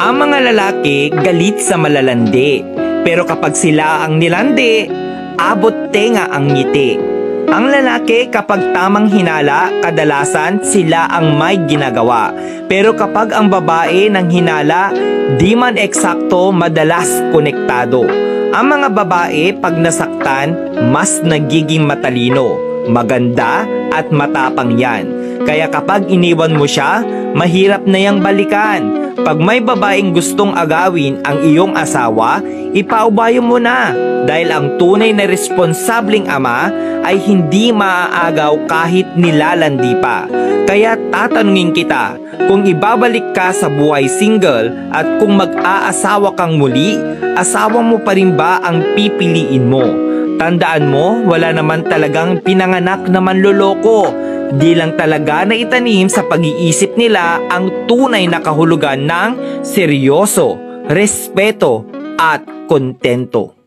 Ang mga lalaki galit sa malalandi, pero kapag sila ang nilandi, abot tenga ang ngiti. Ang lalaki kapag tamang hinala, kadalasan sila ang may ginagawa. Pero kapag ang babae ng hinala, di man eksakto, madalas konektado. Ang mga babae pag nasaktan, mas nagiging matalino, maganda at matapang yan. Kaya kapag iniwan mo siya, mahirap na yang balikan. Pag may babaeng gustong agawin ang iyong asawa, ipaubayo mo na. Dahil ang tunay na responsableng ama ay hindi maaagaw kahit nilalandi pa. Kaya tatanungin kita, kung ibabalik ka sa buhay single at kung mag-aasawa kang muli, asawa mo pa rin ba ang pipiliin mo? Tandaan mo, wala naman talagang pinanganak na manloloko. Di lang talaga na itanim sa pag-iisip nila ang tunay na kahulugan ng seryoso, respeto at kontento.